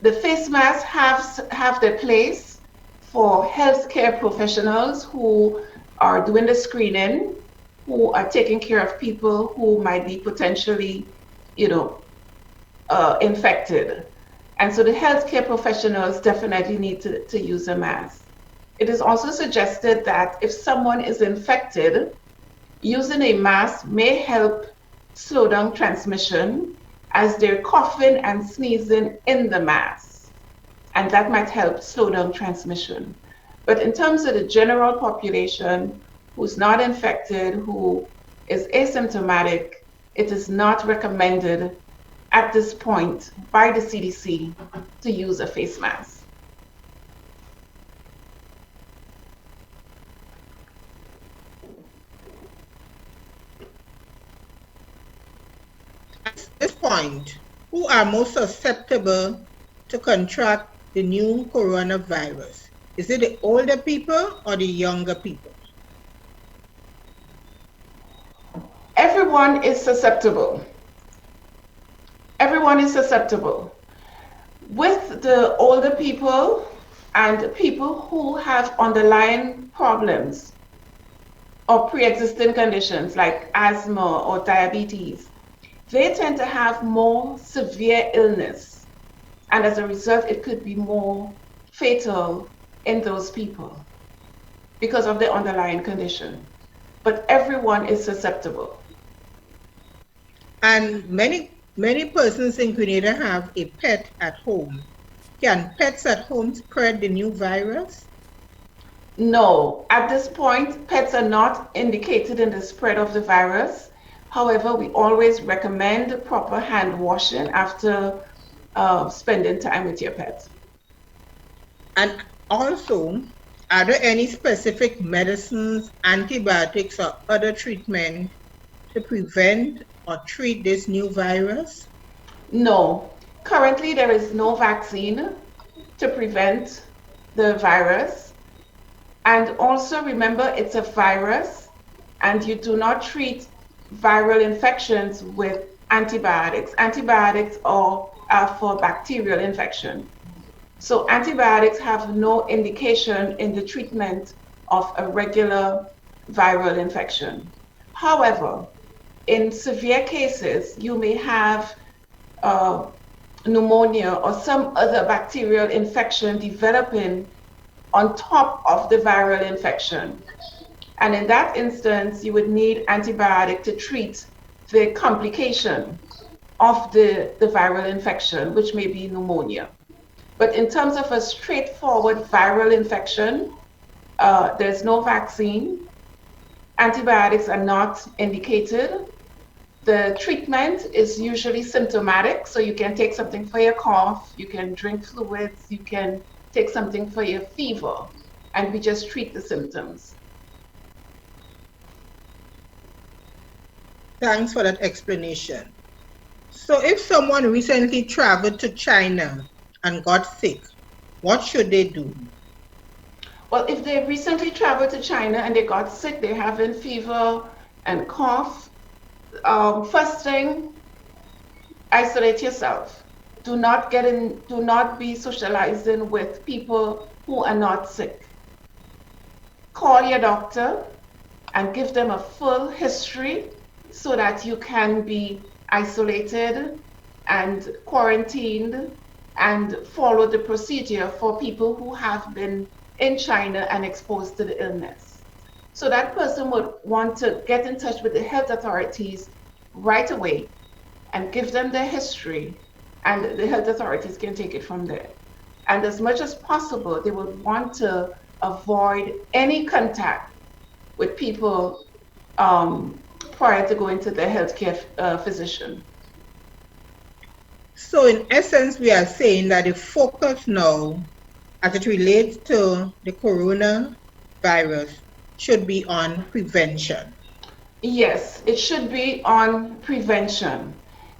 The face masks have their place for healthcare professionals who are doing the screening, who are taking care of people who might be potentially, infected. And so the healthcare professionals definitely need to use a mask. It is also suggested that if someone is infected, using a mask may help slow down transmission as they're coughing and sneezing in the mask. And that might help slow down transmission. But in terms of the general population who's not infected, who is asymptomatic, it is not recommended at this point by the CDC to use a face mask. point, who are most susceptible to contract the new coronavirus? Is it the older people or the younger people? Everyone is susceptible. Everyone is susceptible. With the older people and people who have underlying problems or pre-existing conditions like asthma or diabetes, they tend to have more severe illness. And as a result, it could be more fatal in those people because of the underlying condition. But everyone is susceptible. And many persons in Grenada have a pet at home. Can pets at home spread the new virus? No, at this point, pets are not indicated in the spread of the virus. However, we always recommend proper hand washing after spending time with your pet. And also, are there any specific medicines, antibiotics, or other treatment to prevent or treat this new virus? No, currently there is no vaccine to prevent the virus. And also remember, it's a virus, and you do not treat viral infections with antibiotics. Antibiotics are for bacterial infection. So antibiotics have no indication in the treatment of a regular viral infection. However, in severe cases, you may have pneumonia or some other bacterial infection developing on top of the viral infection. And in that instance, you would need antibiotic to treat the complication of the viral infection, which may be pneumonia. But in terms of a straightforward viral infection, there's no vaccine. Antibiotics are not indicated. The treatment is usually symptomatic, so you can take something for your cough, you can drink fluids, you can take something for your fever, and we just treat the symptoms. Thanks for that explanation. So if someone recently traveled to China and got sick, what should they do? Well, if they recently traveled to China and they got sick, they're having fever and cough, first thing, isolate yourself. Do not be socializing with people who are not sick. Call your doctor and give them a full history so that you can be isolated and quarantined and follow the procedure for people who have been in China and exposed to the illness. So that person would want to get in touch with the health authorities right away and give them their history, and the health authorities can take it from there. And as much as possible, they would want to avoid any contact with people prior to going to their healthcare physician. So in essence, we are saying that the focus now, as it relates to the coronavirus, should be on prevention. Yes, it should be on prevention.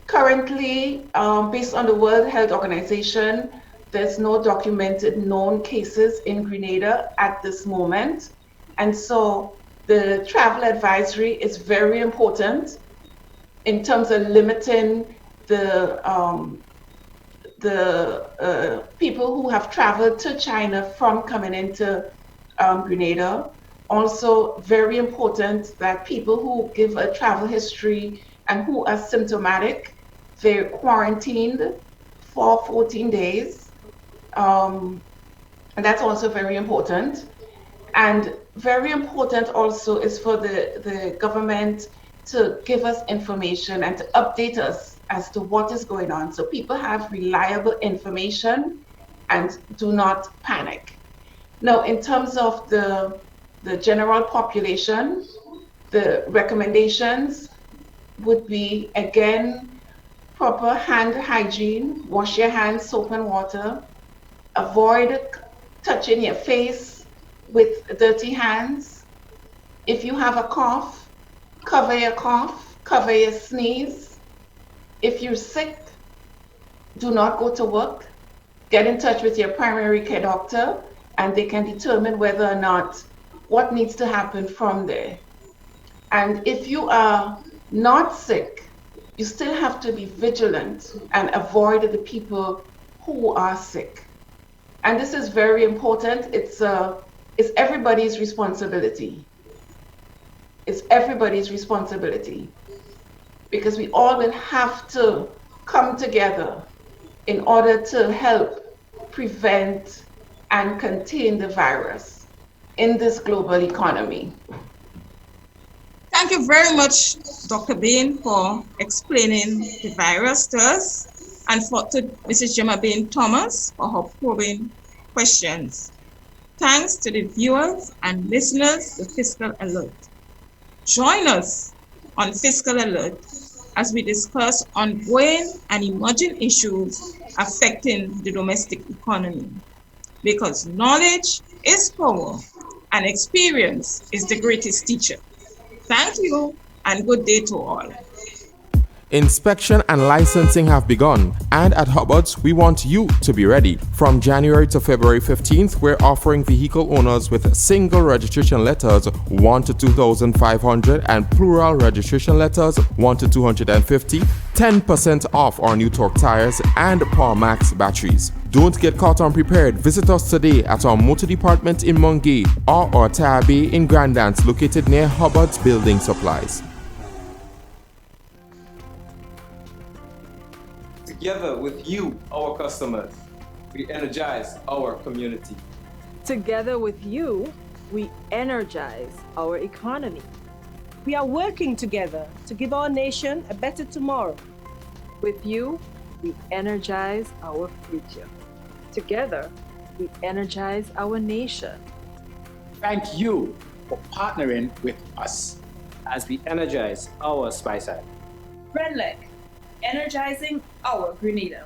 Currently, based on the World Health Organization, there's no documented known cases in Grenada at this moment. And so the travel advisory is very important in terms of limiting the people who have traveled to China from coming into Grenada. Also very important that people who give a travel history and who are symptomatic, they're quarantined for 14 days. And that's also very important. And very important also is for the government to give us information and to update us as to what is going on, so people have reliable information and do not panic. Now, in terms of the general population, the recommendations would be, again, proper hand hygiene, wash your hands, soap and water, avoid touching your face with dirty hands. If you have a cough, cover your sneeze. If you're sick, do not go to work. Get in touch with your primary care doctor, and they can determine whether or not what needs to happen from there. And if you are not sick, you still have to be vigilant and avoid the people who are sick. And this is very important. It's everybody's responsibility. It's everybody's responsibility, because we all will have to come together in order to help prevent and contain the virus in this global economy. Thank you very much, Dr. Bain, for explaining the virus to us, and to Mrs. Gemma Bain Thomas for her probing questions. Thanks to the viewers and listeners to Fiscal Alert. Join us on Fiscal Alert as we discuss ongoing and emerging issues affecting the domestic economy. Because knowledge is power and experience is the greatest teacher. Thank you and good day to all. Inspection and licensing have begun, and at Hubbard's, we want you to be ready. From January to February 15th, we're offering vehicle owners with single registration letters 1 to 2,500 and plural registration letters 1 to 250, 10% off our new torque tires and Power Max batteries. Don't get caught unprepared. Visit us today at our motor department in Mungay or our tire bay in Grandance, located near Hubbard's Building Supplies. Together with you, our customers, we energize our community. Together with you, we energize our economy. We are working together to give our nation a better tomorrow. With you, we energize our future. Together, we energize our nation. Thank you for partnering with us as we energize our Spice Island. Renlec, energizing our Grenada.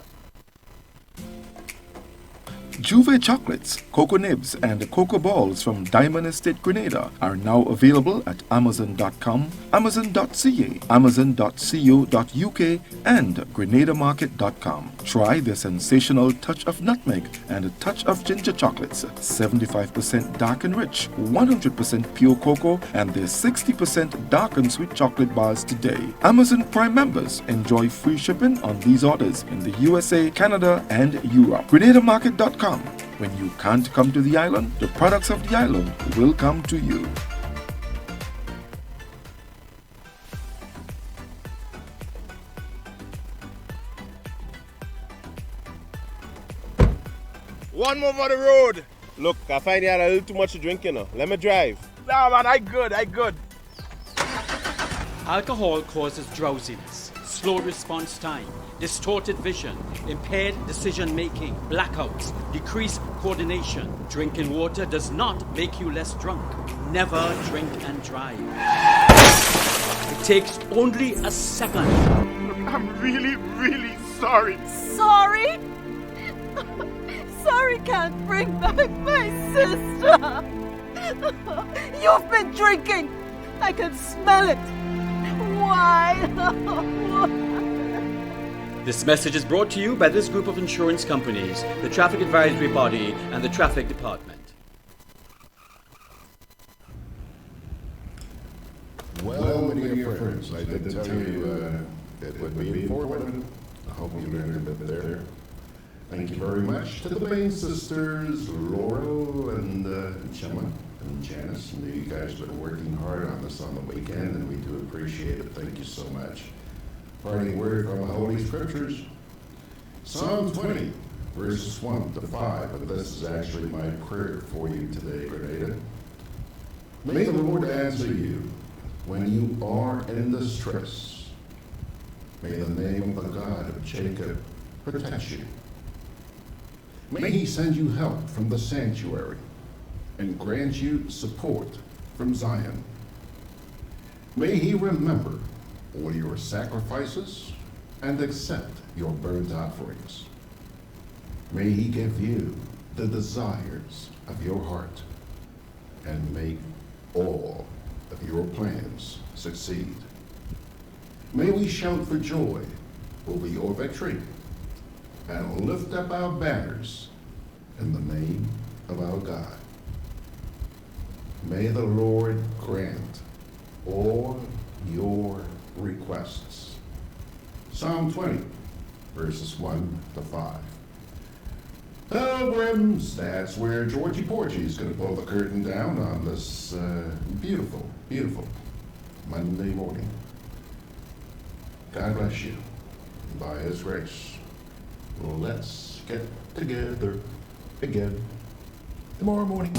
Juve chocolates, cocoa nibs, and cocoa balls from Diamond Estate Grenada are now available at Amazon.com, Amazon.ca, Amazon.co.uk, and GrenadaMarket.com. Try the sensational touch of nutmeg and a touch of ginger chocolates, 75% dark and rich, 100% pure cocoa, and their 60% dark and sweet chocolate bars today. Amazon Prime members enjoy free shipping on these orders in the USA, Canada, and Europe. GrenadaMarket.com. When you can't come to the island, the products of the island will come to you. One more over the road. Look, I find you had a little too much to drink, you know. Let me drive. Nah, man, I good. Alcohol causes drowsiness, slow response time, distorted vision, impaired decision-making, blackouts, decreased coordination. Drinking water does not make you less drunk. Never drink and drive. It takes only a second. Look, I'm really sorry. Sorry? Sorry can't bring back my sister. You've been drinking. I can smell it. Why? This message is brought to you by this group of insurance companies, the Traffic Advisory Body, and the Traffic Department. Well, my dear friends, I did tell you it would be informative. I hope you learned a bit there. Thank you very much to the Bain sisters, Laurel and Gemma and Janice. I know you guys have been working hard on this on the weekend, and we do appreciate it. Thank you so much. Parting word from the Holy Scriptures, Psalm 20, verses 1 to 5. But this is actually my prayer for you today, Grenada. May the Lord answer you when you are in distress. May the name of the God of Jacob protect you. May he send you help from the sanctuary and grant you support from Zion. May he remember all your sacrifices and accept your burnt offerings. May he give you the desires of your heart and make all of your plans succeed. May we shout for joy will be your victory, and lift up our banners in the name of our God. May the Lord grant all your requests. Psalm 20, verses 1 to 5. Pilgrims, that's where Georgie Porgy is going to pull the curtain down on this beautiful, beautiful Monday morning. God bless you. By His grace, let's get together again tomorrow morning.